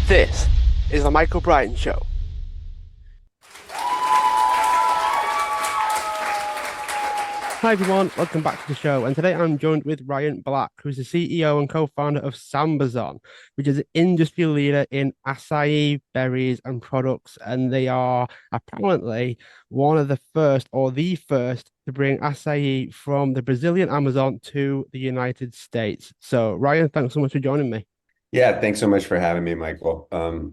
This is the Michael Brighton Show. Hi everyone, welcome back to the show. And today I'm joined with Ryan Black, who's the CEO and co-founder of Sambazon, which is an industry leader in acai berries and products. And they are apparently one of the first or the first to bring acai from the Brazilian Amazon to the United States. So Ryan, thanks so much for joining me. Yeah, thanks so much for having me, Michael.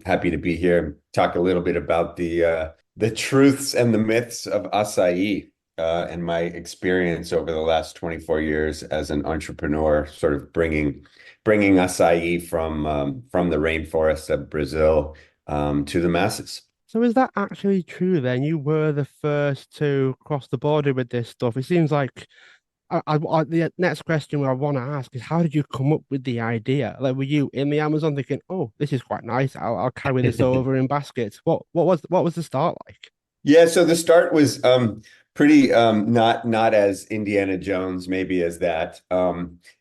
Happy to be here. Talk a little bit about the truths and the myths of acai and my experience over the last 24 years as an entrepreneur, sort of bringing acai from the rainforests of Brazil to the masses. So is that actually true then? You were the first to cross the border with this stuff. It seems like the next question I want to ask is how did you come up with the idea? Like, were you in the Amazon thinking, "Oh, this is quite nice. I'll carry this over in baskets." What was the start like? Yeah, so the start was pretty not as Indiana Jones maybe as that.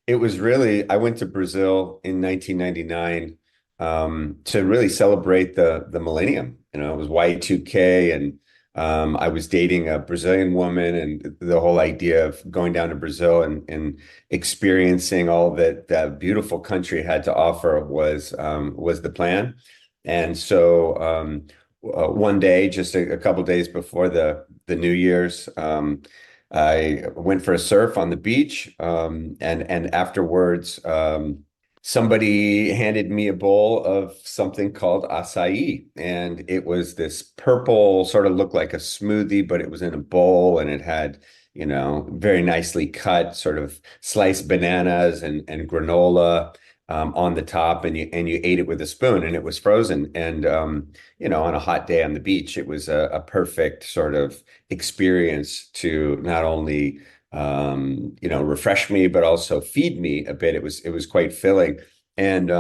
It was really I went to Brazil in 1999 to really celebrate the millennium. You know, it was Y2K and I was dating a Brazilian woman and the whole idea of going down to Brazil and experiencing all that that beautiful country had to offer was the plan. And so one day, just a couple days before the New Year's, I went for a surf on the beach, and afterwards, somebody handed me a bowl of something called acai, and it was this purple, sort of looked like a smoothie, but it was in a bowl, and it had, you know, very nicely cut, sort of sliced bananas and granola. On the top, and you ate it with a spoon, and it was frozen. And you know, on a hot day on the beach, it was a perfect sort of experience to not only you know, refresh me, but also feed me a bit. It was quite filling. And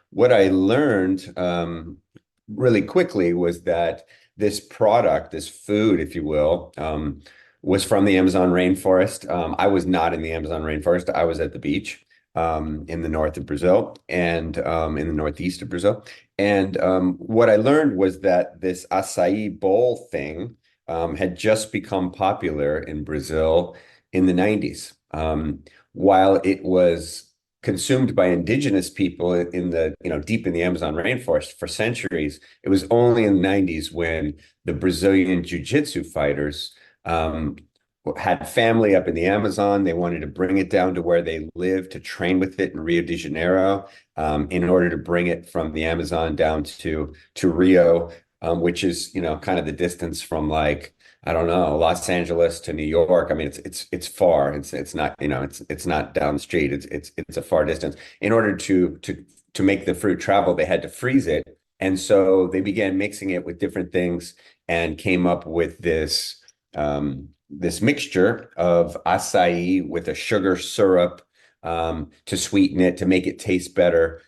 what I learned really quickly was that this product, this food, if you will, was from the Amazon rainforest. I was not in the Amazon rainforest. I was at the beach in the north of Brazil and in the northeast of Brazil. And what I learned was that this acai bowl thing had just become popular in Brazil in the 90s. While it was consumed by indigenous people in the, you know, deep in the Amazon rainforest for centuries, it was only in the 90s when the Brazilian jiu-jitsu fighters had family up in the Amazon. They wanted to bring it down to where they live to train with it in Rio de Janeiro, in order to bring it from the Amazon down to Rio, which is, you know, kind of the distance from, like, I don't know, Los Angeles to New York. I mean, it's far. It's not, you know, it's not down the street. It's a far distance. In order to make the fruit travel, they had to freeze it, and so they began mixing it with different things and came up with this mixture of acai with a sugar syrup to sweeten it, to make it taste better,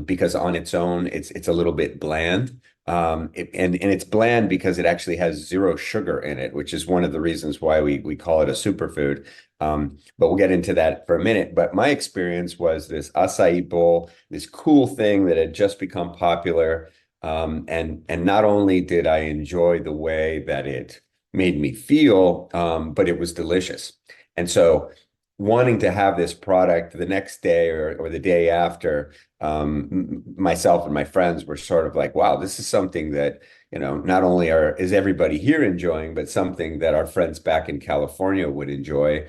because on its own it's a little bit bland. And it's bland because it actually has zero sugar in it, which is one of the reasons why we call it a superfood. But we'll get into that for a minute. But my experience was this acai bowl, this cool thing that had just become popular. And not only did I enjoy the way that it made me feel, but it was delicious. And so wanting to have this product the next day or the day after, myself and my friends were sort of like, wow, this is something that, you know, not only is everybody here enjoying, but something that our friends back in California would enjoy,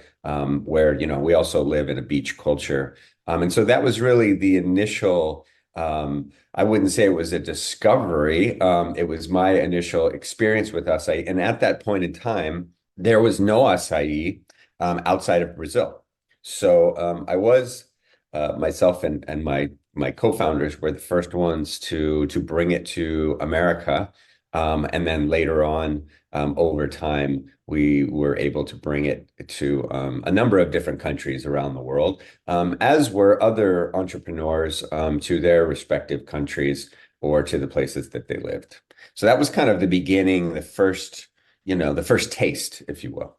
where, you know, we also live in a beach culture. And so that was really the initial, I wouldn't say it was a discovery. It was my initial experience with acai. And at that point in time, there was no acai outside of Brazil. So I was myself and my co-founders were the first ones to bring it to America. And then later on, over time, we were able to bring it to a number of different countries around the world, as were other entrepreneurs to their respective countries or to the places that they lived. So that was kind of the beginning, the first, you know, the first taste, if you will.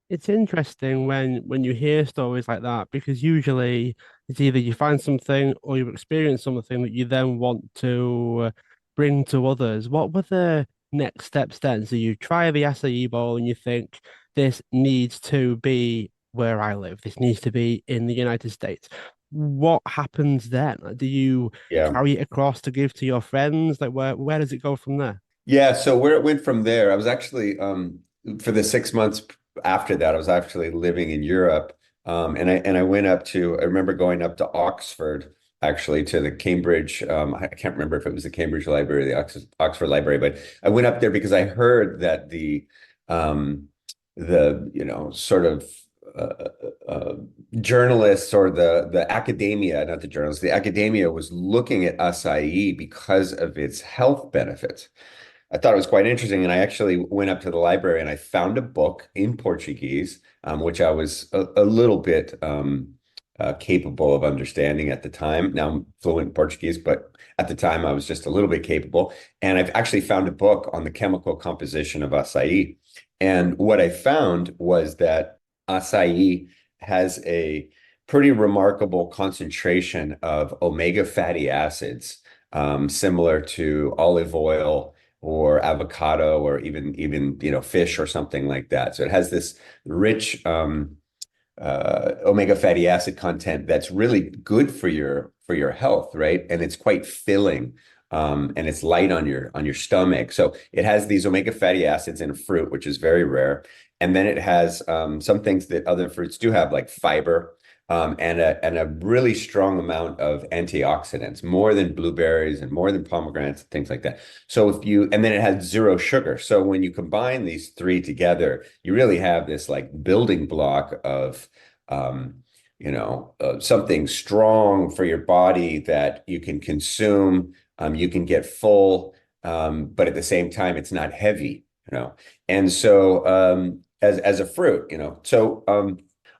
It's interesting when you hear stories like that because usually It's either you find something or you experience something that you then want to bring to others. What were the next steps then? So you try the acai bowl and you think this needs to be where I live. This needs to be in the United States. What happens then? Like, do you Yeah. carry it across to give to your friends? Like where does it go from there? Yeah, so where it went from there, I was actually for the 6 months after that, I was actually living in Europe. And I went up to I remember going up to Oxford, actually to the Cambridge, I can't remember if it was the Cambridge Library or the Oxford Library, but I went up there because I heard that the sort of uh, uh, journalists or the academia, not the journalists, the academia was looking at acai because of its health benefits. I thought it was quite interesting, and I actually went up to the library and I found a book in Portuguese, which I was a little bit capable of understanding at the time. Now I'm fluent in Portuguese, but at the time I was just a little bit capable. And I've actually found a book on the chemical composition of acai. And what I found was that acai has a pretty remarkable concentration of omega fatty acids, similar to olive oil or avocado or even fish or something like that. So it has this rich omega fatty acid content that's really good for your health, right? And it's quite filling. And it's light on your stomach. So it has these omega fatty acids in a fruit, which is very rare. And then it has some things that other fruits do have, like fiber, and a really strong amount of antioxidants, more than blueberries and more than pomegranates and things like that. So and then it has zero sugar. So when you combine these three together, you really have this like building block of, something strong for your body that you can consume. You can get full, but at the same time, it's not heavy, And so, as a fruit,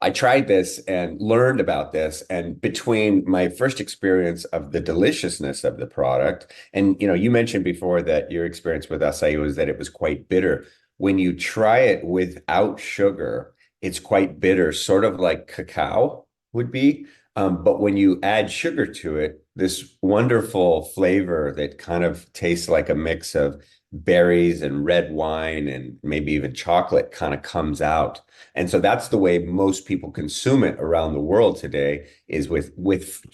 I tried this and learned about this. And between my first experience of the deliciousness of the product, and you mentioned before that your experience with acai was that it was quite bitter. When you try it without sugar, it's quite bitter, sort of like cacao would be. But when you add sugar to it, this wonderful flavor that kind of tastes like a mix of berries and red wine and maybe even chocolate kind of comes out. And so that's the way most people consume it around the world today, is with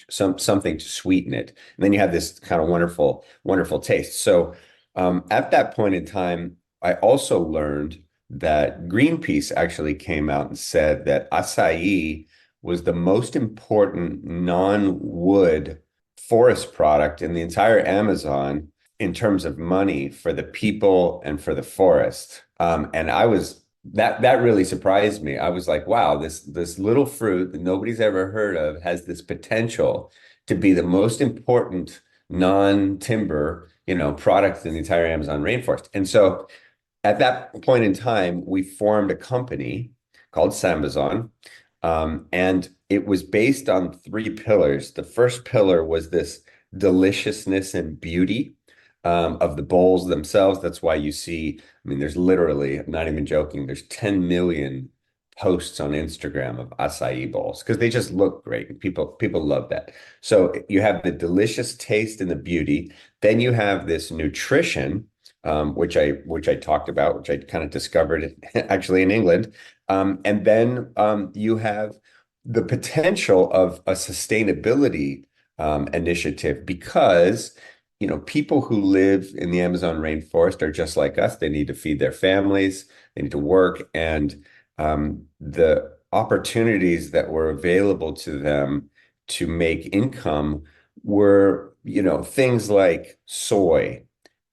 something to sweeten it. And then you have this kind of wonderful taste. So at that point in time, I also learned that Greenpeace actually came out and said that acai was the most important non-wood forest product in the entire Amazon in terms of money for the people and for the forest. And I was that really surprised me. I was like, wow, this little fruit that nobody's ever heard of has this potential to be the most important non-timber, product in the entire Amazon rainforest. And so at that point in time, we formed a company called Sambazon, and it was based on three pillars. The first pillar was this deliciousness and beauty of the bowls themselves. That's why you see, I mean, there's literally, I'm not even joking, there's 10 million posts on Instagram of acai bowls because they just look great and people love that. So you have the delicious taste and the beauty. Then you have this nutrition, which I talked about, which I kind of discovered actually in England. And then you have the potential of a sustainability initiative because people who live in the Amazon rainforest are just like us. They need to feed their families, they need to work, and the opportunities that were available to them to make income were, things like soy,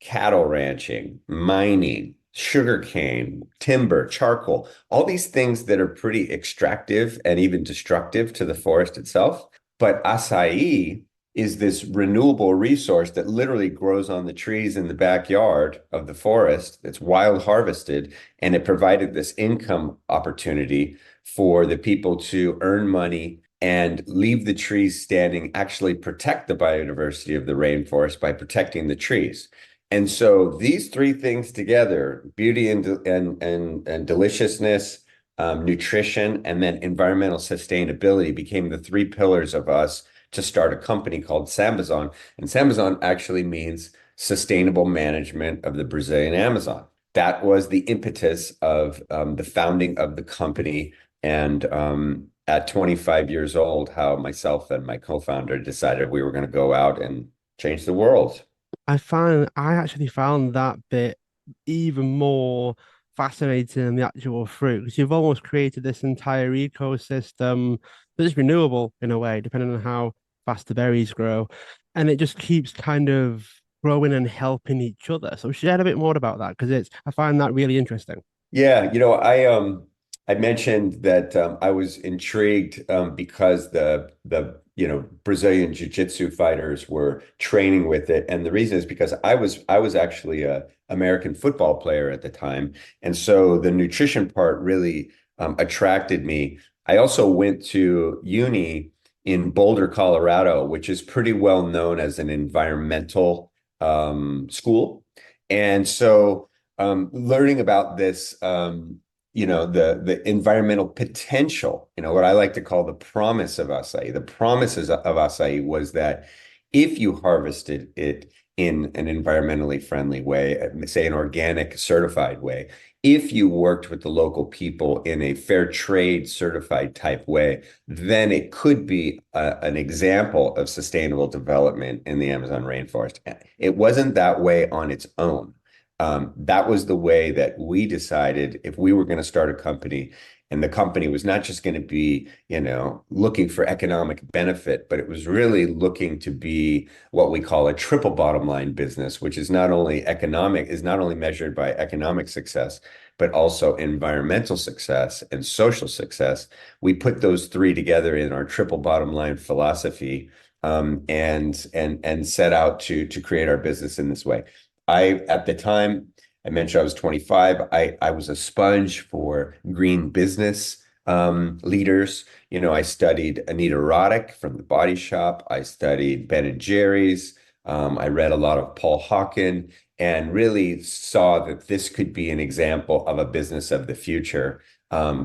cattle ranching, mining, sugarcane, timber, charcoal, all these things that are pretty extractive and even destructive to the forest itself. But acai is this renewable resource that literally grows on the trees in the backyard of the forest that's wild harvested. And it provided this income opportunity for the people to earn money and leave the trees standing, actually protect the biodiversity of the rainforest by protecting the trees. And so these three things together, beauty and deliciousness, nutrition, and then environmental sustainability became the three pillars of us to start a company called Sambazon. And Sambazon actually means sustainable management of the Brazilian Amazon. That was the impetus of the founding of the company. And at 25 years old, how myself and my co-founder decided we were going to go out and change the world. I actually found that bit even more fascinating than the actual fruit because you've almost created this entire ecosystem that's renewable in a way, depending on how fast the berries grow. And it just keeps kind of growing and helping each other. So share a bit more about that because I find that really interesting. Yeah, I mentioned that I was intrigued because the Brazilian jiu-jitsu fighters were training with it, and the reason is because I was actually a American football player at the time, and so the nutrition part really attracted me. I also went to uni in Boulder, Colorado, which is pretty well known as an environmental school, and so learning about this, the environmental potential, what I like to call the promise of acai. The promises of acai was that if you harvested it in an environmentally friendly way, say an organic certified way, if you worked with the local people in a fair trade certified type way, then it could be an example of sustainable development in the Amazon rainforest. It wasn't that way on its own. That was the way that we decided if we were going to start a company, and the company was not just going to be, looking for economic benefit, but it was really looking to be what we call a triple bottom line business, which is not only measured by economic success, but also environmental success and social success. We put those three together in our triple bottom line philosophy, and set out to create our business in this way. At the time, I mentioned I was 25. I was a sponge for green business leaders. I studied Anita Roddick from The Body Shop. I studied Ben and Jerry's. I read a lot of Paul Hawken and really saw that this could be an example of a business of the future,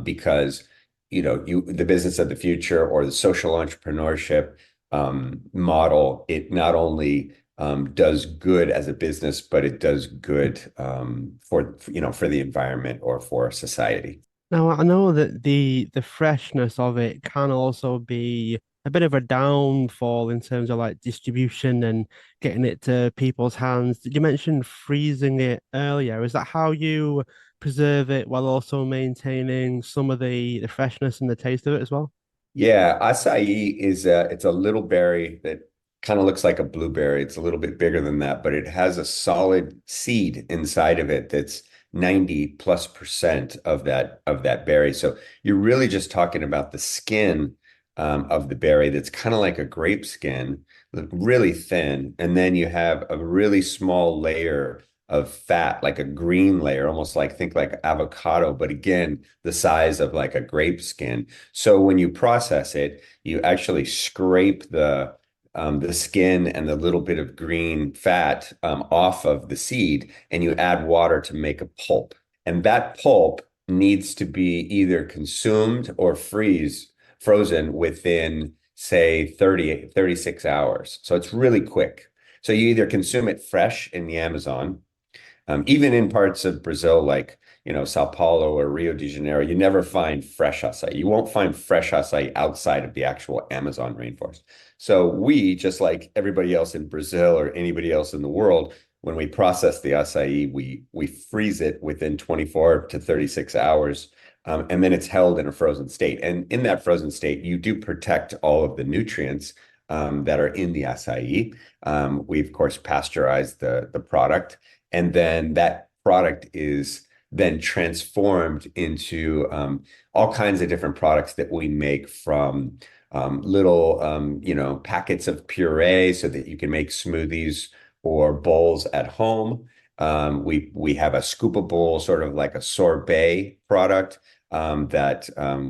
because the business of the future or the social entrepreneurship model, it not only does good as a business, but it does good for the environment or for society. Now, I know that the freshness of it can also be a bit of a downfall in terms of like distribution and getting it to people's hands. Did you mention freezing it earlier? Is that how you preserve it while also maintaining some of the freshness and the taste of it as well? Yeah, acai it's a little berry that kind of looks like a blueberry. It's a little bit bigger than that, but it has a solid seed inside of it that's 90+% of that berry. So you're really just talking about the skin of the berry that's kind of like a grape skin, really thin, and then you have a really small layer of fat, like a green layer, almost like think like avocado, but again, the size of like a grape skin. So when you process it, you actually scrape the skin and the little bit of green fat off of the seed, and you add water to make a pulp. And that pulp needs to be either consumed or frozen within, say, 36 hours. So it's really quick. So you either consume it fresh in the Amazon, even in parts of Brazil, like Sao Paulo or Rio de Janeiro, you never find fresh acai. You won't find fresh acai outside of the actual Amazon rainforest. So we, just like everybody else in Brazil or anybody else in the world, when we process the acai, we freeze it within 24 to 36 hours, and then it's held in a frozen state. And in that frozen state, you do protect all of the nutrients that are in the acai. We, of course, pasteurize the product. And then that product is then transformed into all kinds of different products that we make, from little, packets of puree so that you can make smoothies or bowls at home. We have a scuba bowl, sort of like a sorbet product, that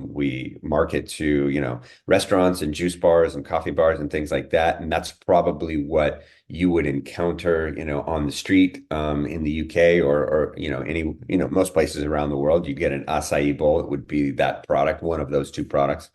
we market to, restaurants and juice bars and coffee bars and things like that. And that's probably what you would encounter, on the street in the UK or any, most places around the world. You'd get an acai bowl. It would be that product, one of those two products.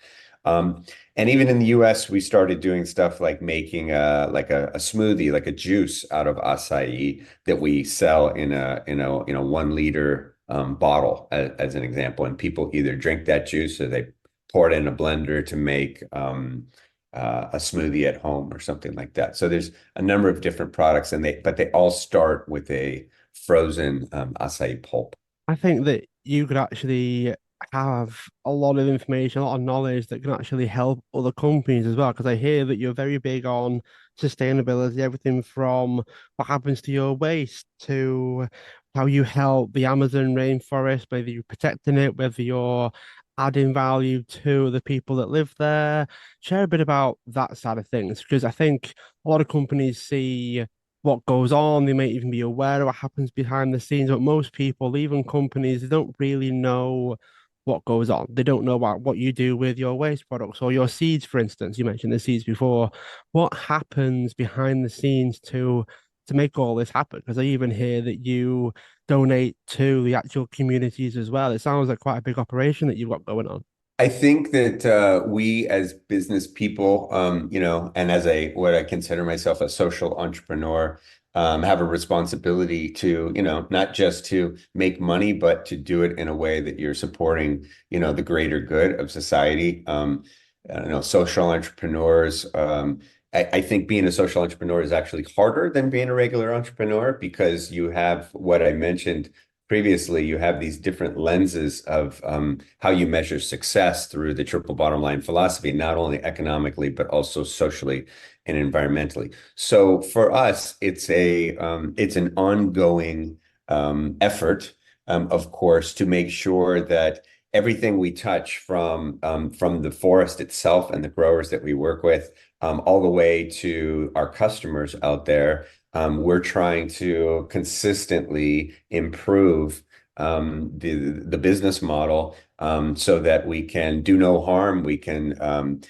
Um, and even in the US, we started doing stuff like making a smoothie, like a juice out of acai that we sell in a 1 liter bottle as an example. And people either drink that juice or they pour it in a blender to make a smoothie at home or something like that. So there's a number of different products, but they all start with a frozen acai pulp. I think that you could actually have a lot of information, a lot of knowledge that can actually help other companies as well. Because I hear that you're very big on sustainability, everything from what happens to your waste to how you help the Amazon rainforest, whether you're protecting it, whether you're adding value to the people that live there. Share a bit about that side of things, because I think a lot of companies see what goes on. They may even be aware of what happens behind the scenes, but most people, even companies, they don't really know what goes on. They don't know about what you do with your waste products or your seeds, for instance. You mentioned the seeds before. What happens behind the scenes to make all this happen? Because I even hear that you donate to the actual communities as well. It sounds like quite a big operation that you've got going on. I think that we as business people, and as what I consider myself a social entrepreneur, have a responsibility to, not just to make money, but to do it in a way that you're supporting, the greater good of society. Social entrepreneurs. I think being a social entrepreneur is actually harder than being a regular entrepreneur because you have what I mentioned previously, you have these different lenses of how you measure success through the triple bottom line philosophy, not only economically, but also socially and environmentally. So for us, it's an ongoing effort, of course, to make sure that everything we touch from the forest itself and the growers that we work with, all the way to our customers out there, we're trying to consistently improve the business model so that we can do no harm, we can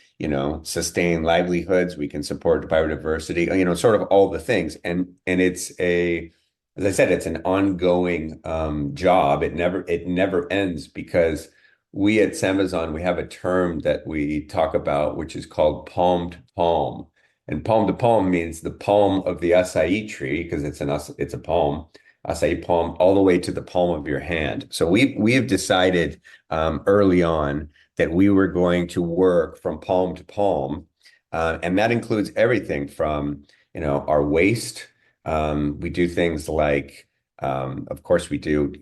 sustain livelihoods, we can support biodiversity, sort of all the things. And as I said, it's an ongoing job. It never ends because we at Sambazon, we have a term that we talk about, which is called palm to palm. And palm to palm means the palm of the acai tree, because it's a palm, acai palm, all the way to the palm of your hand. So we have decided early on that we were going to work from palm to palm, and that includes everything from our waste. We do things like, of course, we do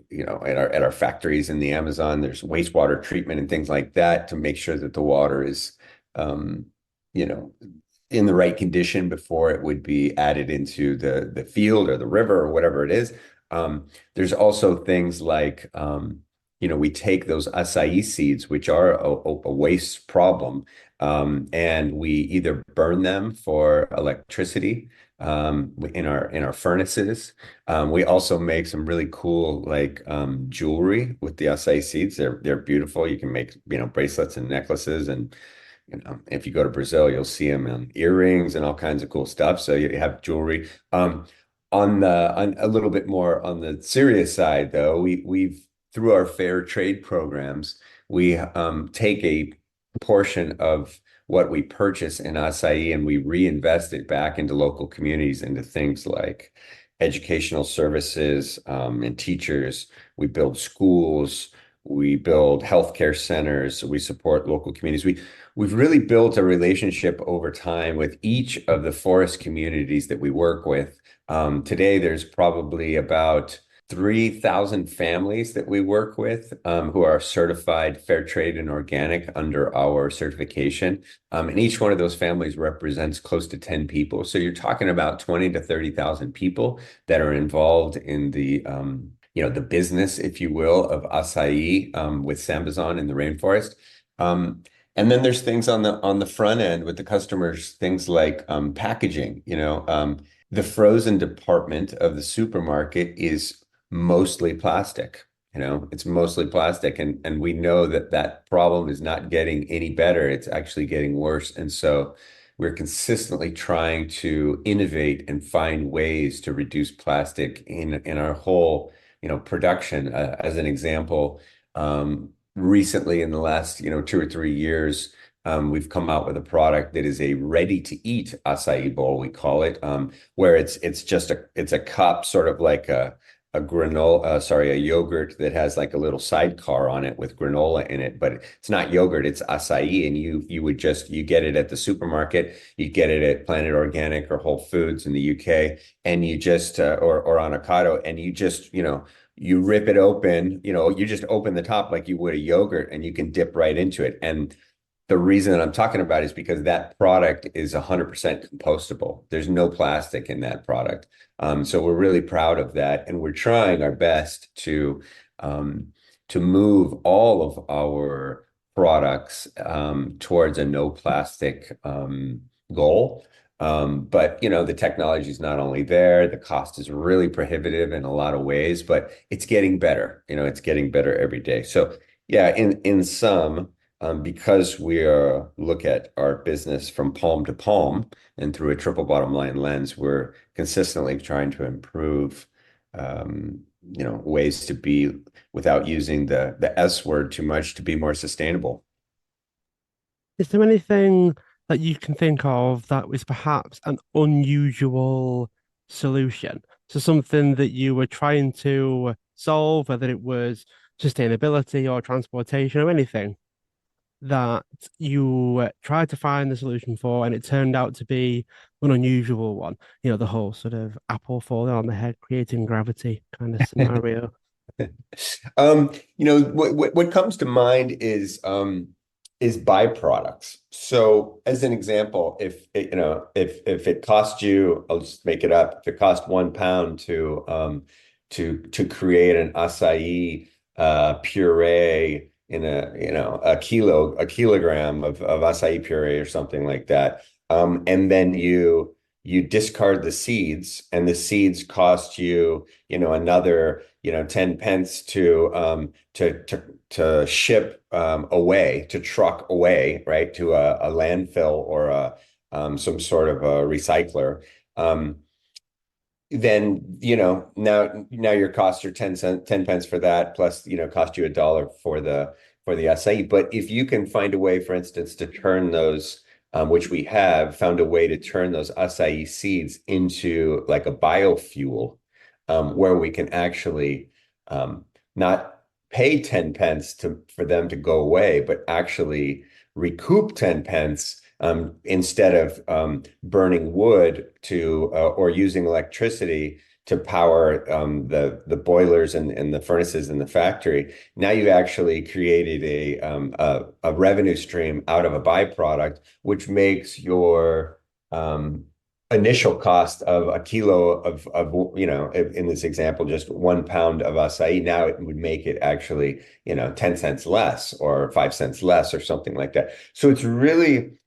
at our factories in the Amazon. There's wastewater treatment and things like that to make sure that the water is um, you know in the right condition before it would be added into the field or the river or whatever it is. There's also things like, we take those acai seeds, which are a waste problem, and we either burn them for electricity in our furnaces. We also make some really cool like jewelry with the acai seeds. They're beautiful. You can make bracelets and necklaces, and if you go to Brazil, you'll see them in earrings and all kinds of cool stuff. So you have jewelry. On a little bit more on the serious side, though, we've through our fair trade programs, we take a portion of what we purchase in acai and we reinvest it back into local communities, into things like educational services and teachers. We build schools. We build healthcare centers. We support local communities. We've really built a relationship over time with each of the forest communities that we work with. Today, there's probably about 3,000 families that we work with who are certified fair trade and organic under our certification. And each one of those families represents close to 10 people. So you're talking about 20 to 30,000 people that are involved in the business, if you will, of acai with Sambazon in the rainforest. And then there's things on the front end with the customers, things like packaging. The frozen department of the supermarket is mostly plastic. It's mostly plastic, and we know that problem is not getting any better. It's actually getting worse. And so we're consistently trying to innovate and find ways to reduce plastic in our whole, production. As an example, recently in the last, 2 or 3 years, we've come out with a product that is a ready-to-eat acai bowl, we call it, where it's a cup, sort of like a granola, sorry, a yogurt that has like a little sidecar on it with granola in it, but it's not yogurt, it's acai, and you get it at the supermarket, you get it at Planet Organic or Whole Foods in the UK, and you just or on Ocado, and you rip it open, you just open the top like you would a yogurt, and you can dip right into it. And the reason that I'm talking about is because that product is 100% compostable. There's no plastic in that product. So we're really proud of that, and we're trying our best to move all of our products towards a no plastic goal. But the technology is not only there, the cost is really prohibitive in a lot of ways, but it's getting better. It's getting better every day. So yeah, in sum, because look at our business from palm to palm and through a triple bottom line lens, we're consistently trying to improve, ways to be, without using the S word too much, to be more sustainable. Is there anything that you can think of that was perhaps an unusual solution? So something that you were trying to solve, whether it was sustainability or transportation or anything that you tried to find the solution for, and it turned out to be an unusual one. The whole sort of apple falling on the head, creating gravity kind of scenario. What comes to mind is byproducts. So as an example, if it cost you, I'll just make it up, if it cost 1 pound to create an acai puree in a kilogram of acai puree or something like that, and then you discard the seeds, and the seeds cost you, another, 10 pence to ship away, to truck away, right, to a landfill or some sort of a recycler. Then, now your costs are 10 pence for that, plus, cost you $1 for the acai. But if you can find a way, for instance, to turn those, which we have found a way to turn those acai seeds into like a biofuel, where we can actually not pay 10 pence for them to go away, but actually recoup 10 pence, instead of burning wood or using electricity to power the boilers and the furnaces in the factory. Now you've actually created a revenue stream out of a byproduct, which makes your initial cost of a kilo of in this example, just 1 pound of acai. Now it would make it actually 10 cents less or 5 cents less or something like that. So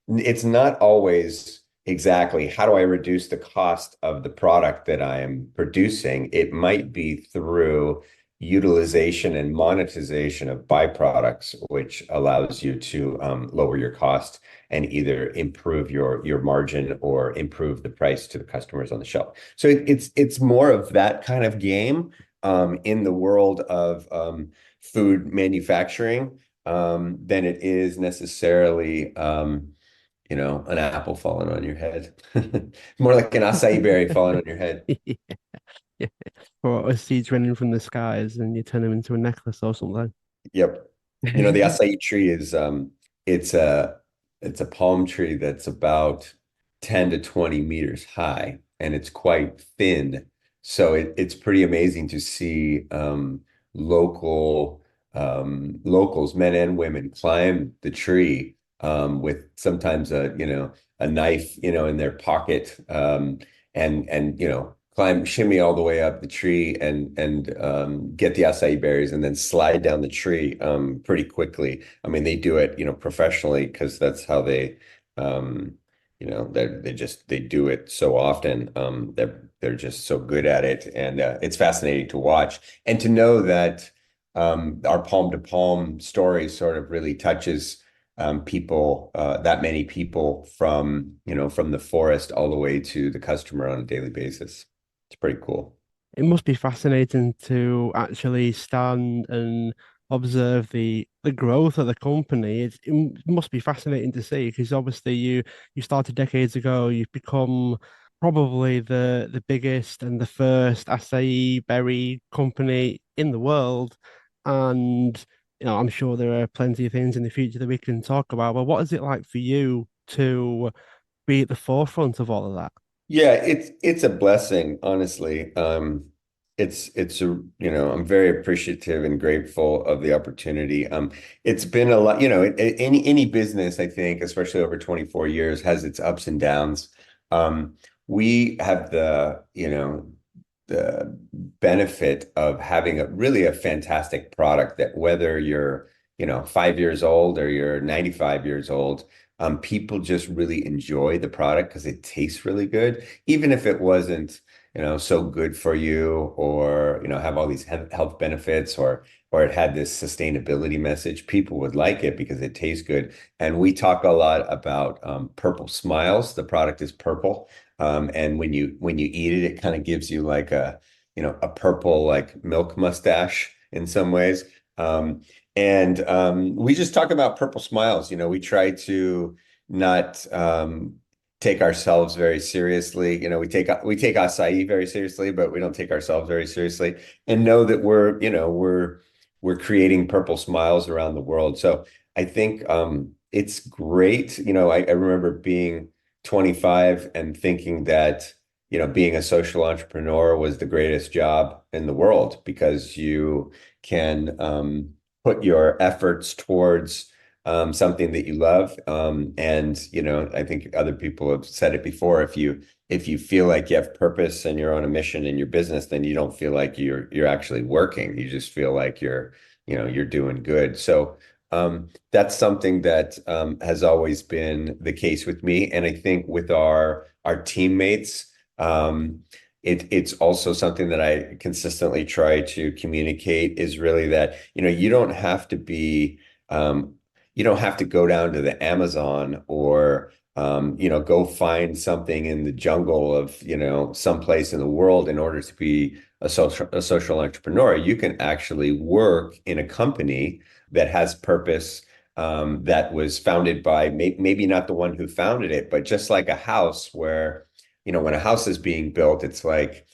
it's not always exactly how do I reduce the cost of the product that I am producing. It might be through utilization and monetization of byproducts, which allows you to lower your cost and either improve your margin or improve the price to the customers on the shelf. So it's more of that kind of game in the world of food manufacturing than it is necessarily an apple falling on your head. More like an acai berry falling on your head. Yeah. Or seeds raining from the skies and you turn them into a necklace or something. Yep. The acai tree is it's a it's a palm tree that's about 10 to 20 meters high, and it's quite thin. So it's pretty amazing to see locals, men and women, climb the tree with sometimes a knife, in their pocket, and climb, shimmy all the way up the tree and get the acai berries and then slide down the tree pretty quickly. I mean, they do it, professionally because that's how um, they do it so often. They're just so good at it, and it's fascinating to watch and to know that our palm to palm story sort of really touches people, that many people from, from the forest all the way to the customer on a daily basis. It's pretty cool. It must be fascinating to actually stand and observe the growth of the company. It must be fascinating to see because obviously you started decades ago. You've become probably the biggest and the first acai berry company in the world, and I'm sure there are plenty of things in the future that we can talk about. But what is it like for you to be at the forefront of all of that? Yeah, it's a blessing, honestly. It's a, I'm very appreciative and grateful of the opportunity. It's been a lot, any business, I think, especially over 24 years, has its ups and downs. We have the benefit of having a fantastic product that whether you're, 5 years old or you're 95 years old, people just really enjoy the product because it tastes really good, even if it wasn't, so good for you or, have all these health benefits or it had this sustainability message. People would like it because it tastes good. And we talk a lot about purple smiles. The product is purple. And when you eat it, it kind of gives you like a purple like milk mustache in some ways. And we just talk about purple smiles. We try to not take ourselves very seriously. We take acai very seriously, but we don't take ourselves very seriously, and know that we're creating purple smiles around the world. So I think it's great. I remember being 25 and thinking that, being a social entrepreneur was the greatest job in the world because you can put your efforts towards something that you love. And, I think other people have said it before. If you feel like you have purpose and you're on a mission in your business, then you don't feel like you're actually working. You just feel like you're doing good. So that's something that has always been the case with me. And I think with our teammates, it's also something that I consistently try to communicate is really that, um, you don't have to go down to the Amazon or, go find something in the jungle of, someplace in the world in order to be a social entrepreneur. You can actually work in a company that has purpose, that was founded by maybe not the one who founded it, but just like a house where, when a house is being built, it's like,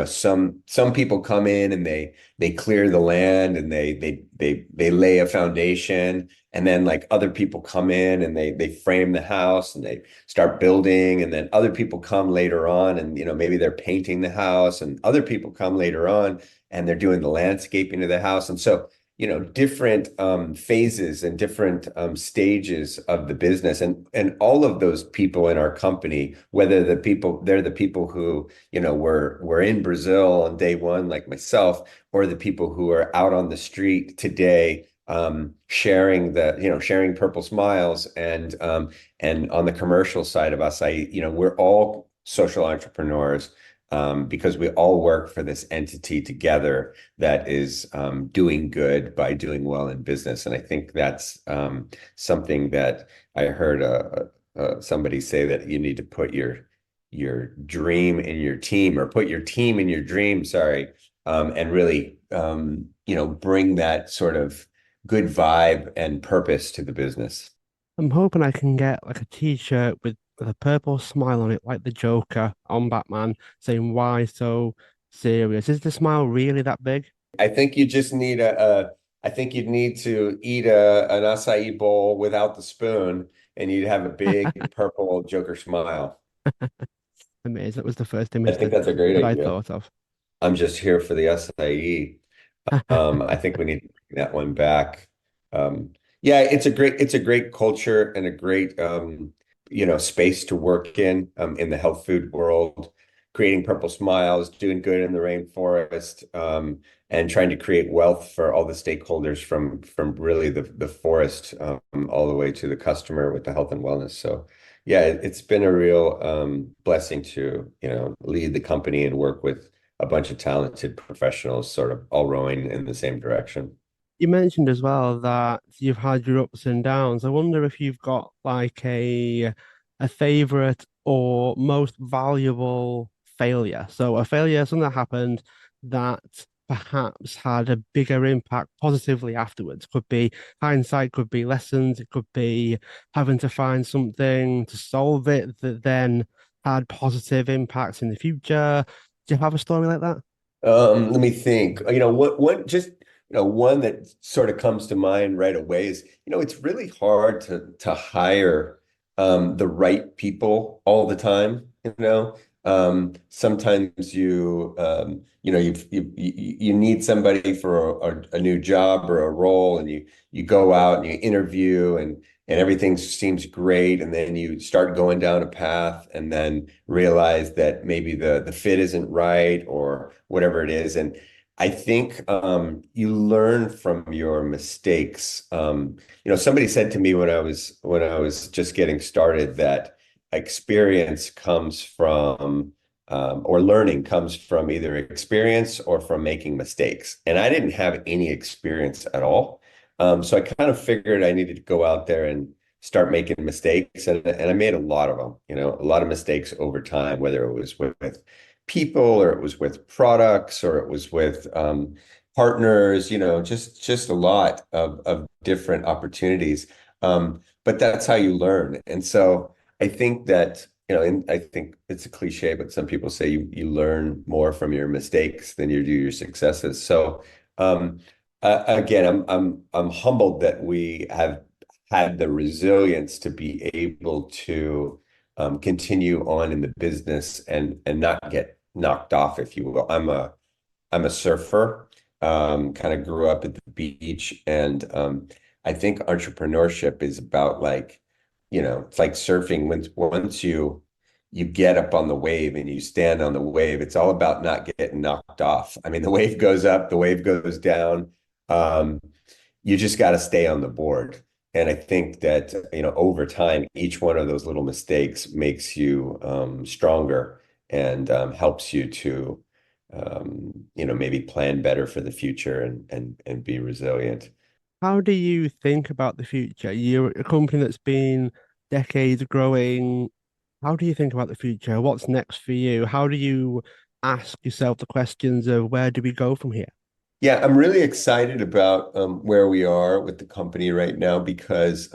some people come in and they clear the land and they lay a foundation, and then like other people come in and they frame the house and they start building, and then other people come later on and maybe they're painting the house, and other people come later on and they're doing the landscaping of the house. And so different phases and different stages of the business, and all of those people in our company, whether they're the people who were in Brazil on day one, like myself, or the people who are out on the street today, sharing purple smiles, and on the commercial side of us, we're all social entrepreneurs, because we all work for this entity together that is doing good by doing well in business. And I think that's something that I heard somebody say, that you need to put your dream in your team, or put your team in your dream, sorry, and really bring that sort of good vibe and purpose to the business. I'm hoping I can get like a t-shirt with a purple smile on it, like the Joker on Batman, saying "Why so serious?" Is the smile really that big? I think you just need I think you'd need to eat an acai bowl without the spoon, and you'd have a big purple Joker smile. Amazing. That was the first I image think that's a great that I idea. thought of. I'm just here for the acai. I think we need to bring that one back. Yeah, it's a great culture and a great space to work in the health food world, creating purple smiles, doing good in the rainforest, and trying to create wealth for all the stakeholders from really the forest, all the way to the customer with the health and wellness. So yeah, it's been a real blessing to lead the company and work with a bunch of talented professionals, sort of all rowing in the same direction. You mentioned as well that you've had your ups and downs. I wonder if you've got like a favorite or most valuable failure. So a failure, something that happened that perhaps had a bigger impact positively afterwards. Could be hindsight, could be lessons, it could be having to find something to solve it that then had positive impacts in the future. Do you have a story like that? Let me think. What just one that sort of comes to mind right away is, it's really hard to hire the right people all the time. Sometimes you need somebody for a new job or a role, and you go out and you interview, and everything seems great, and then you start going down a path and then realize that maybe the fit isn't right or whatever it is. And I think you learn from your mistakes. Somebody said to me when I was just getting started that experience comes from or learning comes from either experience or from making mistakes. And I didn't have any experience at all. So I kind of figured I needed to go out there and start making mistakes. And I made a lot of them, a lot of mistakes over time, whether it was with people or it was with products or it was with partners, just a lot of different opportunities. But that's how you learn. And so I think that, and I think it's a cliche, but some people say you learn more from your mistakes than you do your successes. So again, I'm humbled that we have had the resilience to be able to continue on in the business and not get knocked off, if you will. I'm a surfer, kind of grew up at the beach, and I think entrepreneurship is about like, it's like surfing. Once you get up on the wave and you stand on the wave, it's all about not getting knocked off. I mean, the wave goes up, the wave goes down. Um, you just got to stay on the board. And I think that, over time, each one of those little mistakes makes you stronger and helps you to, maybe plan better for the future and be resilient. How do you think about the future? You're a company that's been decades growing. How do you think about the future? What's next for you? How do you ask yourself the questions of where do we go from here? Yeah, I'm really excited about where we are with the company right now because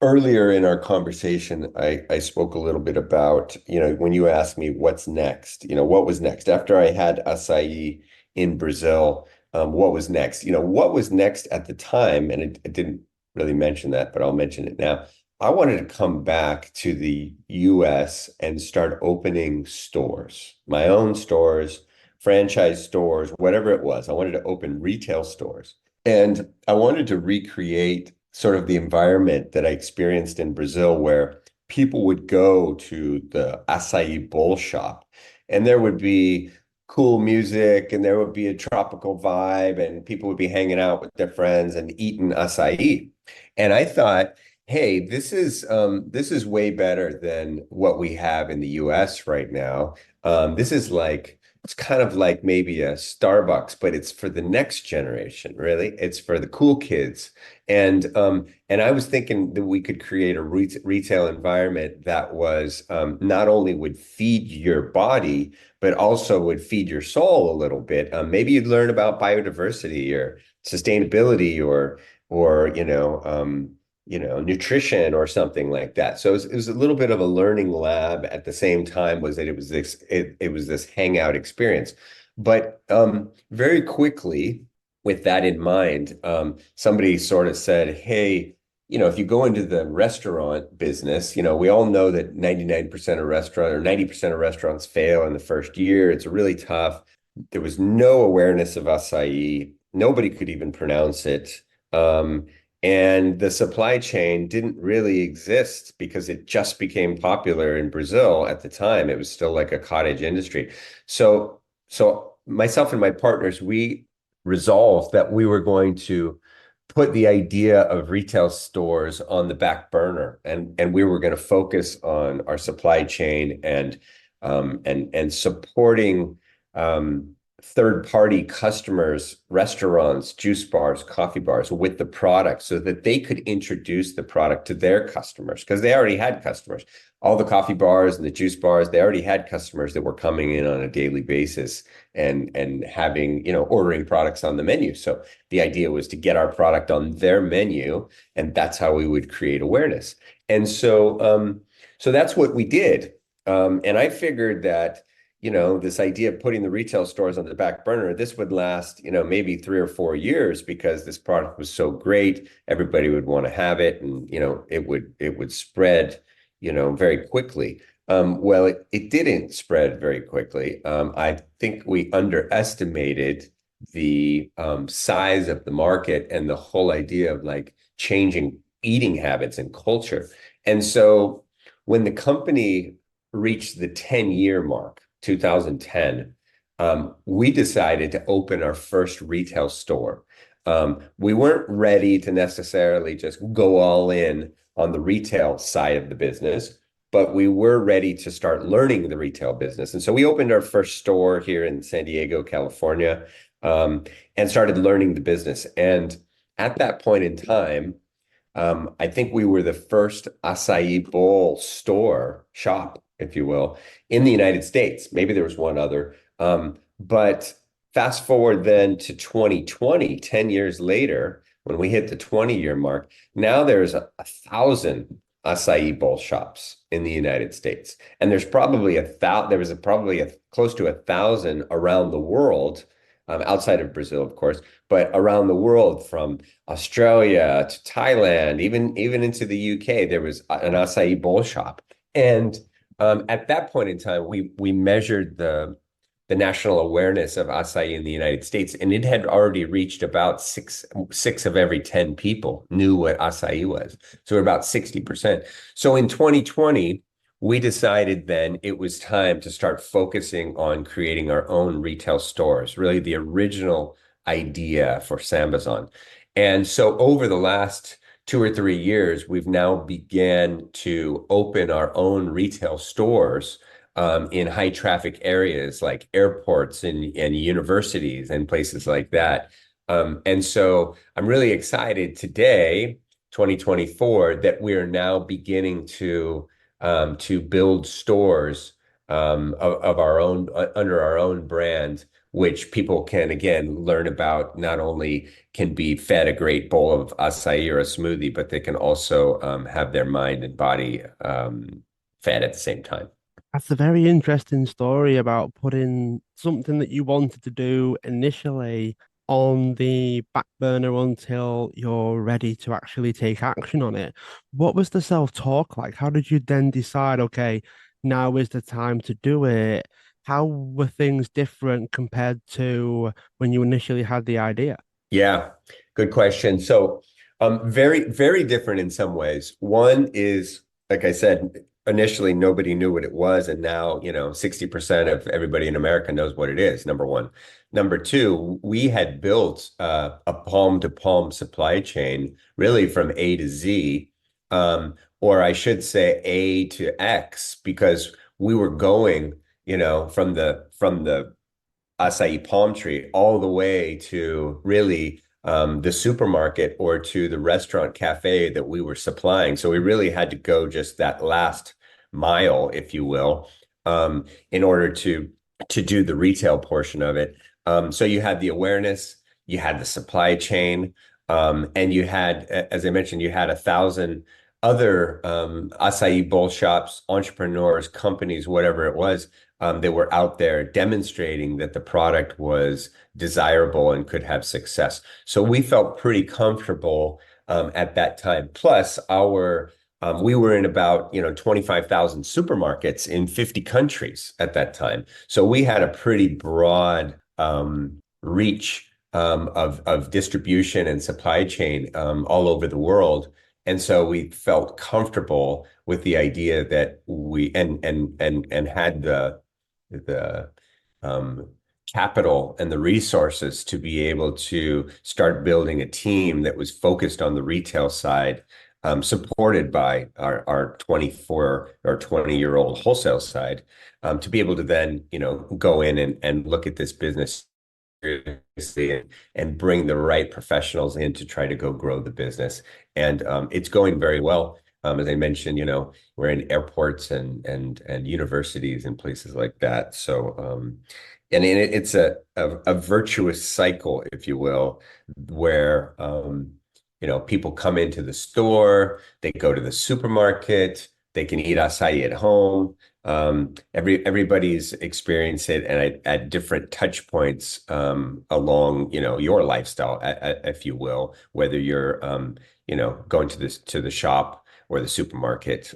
earlier in our conversation, I spoke a little bit about, when you asked me what's next, what was next after I had Açai in Brazil, what was next? What was next at the time, and it didn't really mention that, but I'll mention it now. I wanted to come back to the US and start opening stores, my own stores, franchise stores, whatever it was. I wanted to open retail stores. And I wanted to recreate sort of the environment that I experienced in Brazil, where people would go to the acai bowl shop and there would be cool music and there would be a tropical vibe and people would be hanging out with their friends and eating acai. And I thought, hey, this is way better than what we have in the US right now. This is like it's kind of like maybe a Starbucks, but it's for the next generation, really. It's for the cool kids. And I was thinking that we could create a retail environment that was not only would feed your body, but also would feed your soul a little bit. Maybe you'd learn about biodiversity or sustainability or nutrition or something like that. So it was a little bit of a learning lab at the same time was that it was this hangout experience. But very quickly, with that in mind, somebody sort of said, hey, if you go into the restaurant business, we all know that 99% of restaurant or 90% of restaurants fail in the first year. It's really tough. There was no awareness of acai. Nobody could even pronounce it. And the supply chain didn't really exist because it just became popular in Brazil at the time. It was still like a cottage industry. So myself and my partners, we resolved that we were going to put the idea of retail stores on the back burner, and we were going to focus on our supply chain and supporting. third-party customers, restaurants, juice bars, coffee bars with the product so that they could introduce the product to their customers because they already had customers. All the coffee bars and the juice bars, they already had customers that were coming in on a daily basis and having, ordering products on the menu. So the idea was to get our product on their menu, and that's how we would create awareness. And so that's what we did. And I figured that this idea of putting the retail stores on the back burner, this would last, maybe 3 or 4 years because this product was so great, everybody would want to have it, and it would spread, very quickly. Well, it didn't spread very quickly. I think we underestimated the size of the market and the whole idea of like changing eating habits and culture. And so when the company reached the 10-year mark, 2010, we decided to open our first retail store. We weren't ready to necessarily just go all in on the retail side of the business, but we were ready to start learning the retail business. And so we opened our first store here in San Diego, California, and started learning the business. And at that point in time, I think we were the first acai bowl shop, if you will, in the United States. Maybe there was one other. But fast forward then to 2020, 10 years later, when we hit the 20-year mark, now there's 1,000 acai bowl shops in the United States. And there's probably close to 1,000 around the world, outside of Brazil, of course, but around the world, from Australia to Thailand, even into the UK, there was an acai bowl shop. And at that point in time, we measured the national awareness of acai in the United States, and it had already reached about six of every 10 people knew what acai was. So we're about 60%. So in 2020, we decided then it was time to start focusing on creating our own retail stores, really the original idea for Sambazon. And so over the last 2 or 3 years, we've now began to open our own retail stores in high traffic areas like airports and universities and places like that. And so I'm really excited today, 2024, that we are now beginning to build stores of our own under our own brand, which people can again learn about. Not only can be fed a great bowl of acai or a smoothie, but they can also have their mind and body fed at the same time. That's a very interesting story about putting something that you wanted to do initially on the back burner until you're ready to actually take action on it. What was the self-talk like? How did you then decide, okay, now is the time to do it? How were things different compared to when you initially had the idea? Yeah, good question. So, very, very different in some ways. One is, like I said, initially nobody knew what it was, and now, 60% of everybody in America knows what it is, number one. Number two, we had built a palm-to-palm supply chain, really from A to Z, or I should say A to X, because we were going, from the acai palm tree all the way to really the supermarket or to the restaurant cafe that we were supplying. So we really had to go just that last mile, if you will, in order to do the retail portion of it. So you had the awareness, you had the supply chain, and you had, as I mentioned, you had 1,000 other acai bowl shops, entrepreneurs, companies, whatever it was, that were out there demonstrating that the product was desirable and could have success. So we felt pretty comfortable at that time. Plus, we were in about 25,000 supermarkets in 50 countries at that time. So we had a pretty broad reach of distribution and supply chain all over the world. And so we felt comfortable with the idea that we and had the capital and the resources to be able to start building a team that was focused on the retail side, supported by our 24 or 20-year-old wholesale side. to be able to then, go in and look at this business seriously and bring the right professionals in to try to go grow the business. And it's going very well. As I mentioned, we're in airports and universities and places like that. So, and it's a virtuous cycle, if you will, where people come into the store, they go to the supermarket, they can eat acai at home. Everybody's experienced it and at different touch points along, your lifestyle, if you will, whether you're going to the shop or the supermarket,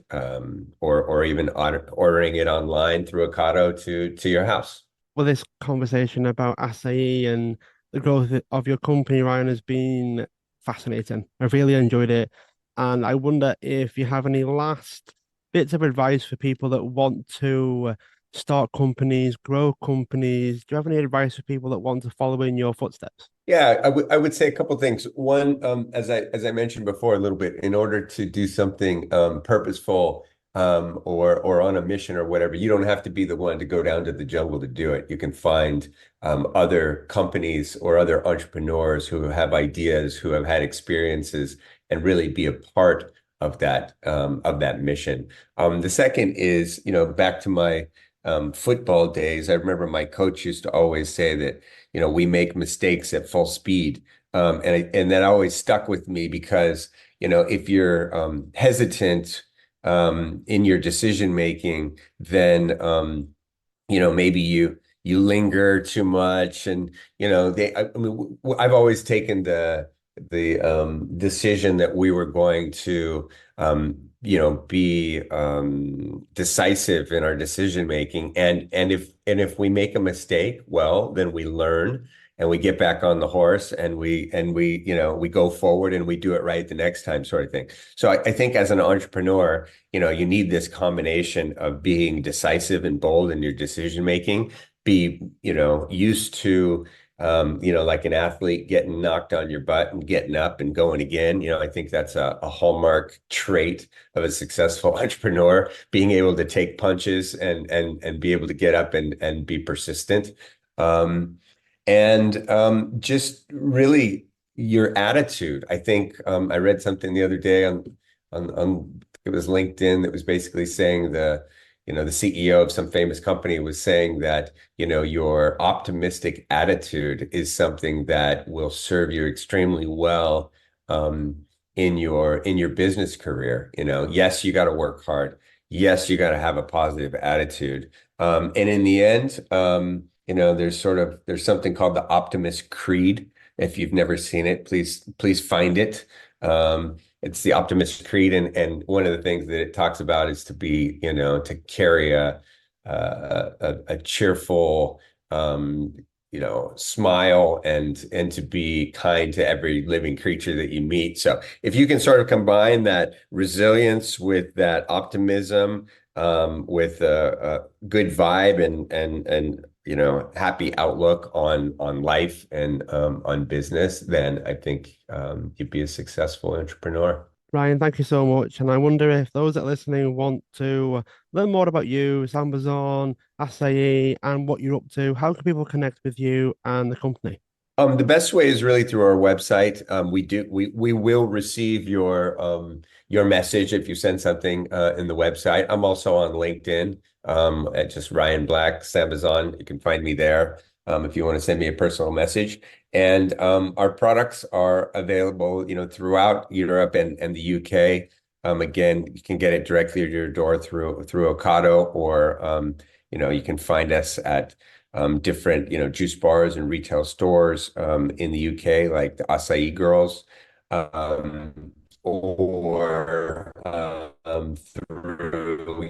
or even ordering it online through Ocado to your house. Well, this conversation about Açai and the growth of your company, Ryan, has been fascinating. I've really enjoyed it. And I wonder if you have any last bits of advice for people that want to start companies, grow companies. Do you have any advice for people that want to follow in your footsteps? Yeah, I would say a couple things. One, as I mentioned before a little bit, in order to do something purposeful, or on a mission or whatever, you don't have to be the one to go down to the jungle to do it. You can find other companies or other entrepreneurs who have ideas, who have had experiences, and really be a part of that mission. The second is, back to my football days. I remember my coach used to always say that, we make mistakes at full speed. And that always stuck with me because, if you're hesitant in your decision making, then maybe you linger too much, and I've always taken the decision that we were going to be decisive in our decision making, and if we make a mistake, well, then we learn and we get back on the horse, and we go forward and we do it right the next time, sort of thing. So I think as an entrepreneur, you need this combination of being decisive and bold in your decision making, be used to like an athlete getting knocked on your butt and getting up and going again. I think that's a hallmark trait of a successful entrepreneur, being able to take punches and be able to get up and be persistent. And just really your attitude. I think I read something the other day on it was LinkedIn, that was basically saying the CEO of some famous company was saying that, your optimistic attitude is something that will serve you extremely well in your business career. Yes, you got to work hard. Yes, you got to have a positive attitude. And in the end, there's something called the Optimist Creed. If you've never seen it, please find it. It's the Optimist Creed, and one of the things that it talks about is to be, to carry a cheerful, smile, and to be kind to every living creature that you meet. So if you can sort of combine that resilience with that optimism, with a good vibe and happy outlook on life and on business, then I think you'd be a successful entrepreneur. Ryan, thank you so much. And I wonder if those that are listening want to learn more about you, Sambazon, Açai, and what you're up to. How can people connect with you and the company? The best way is really through our website. We will receive your message if you send something in the website. I'm also on LinkedIn at just Ryan Black Sambazon. You can find me there if you want to send me a personal message. And our products are available, throughout Europe and the UK. Again, you can get it directly to your door through Ocado, or you can find us at different, juice bars and retail stores in the UK, like the Açai Girls, or through,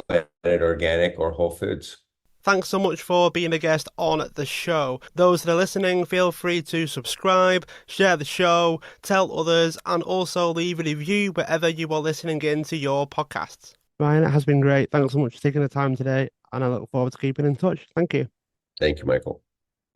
Planet Organic or Whole Foods. Thanks so much for being a guest on the show. Those that are listening, feel free to subscribe, share the show, tell others, and also leave a review wherever you are listening into your podcasts. Ryan, it has been great. Thanks so much for taking the time today, and I look forward to keeping in touch. Thank you. Thank you, Michael.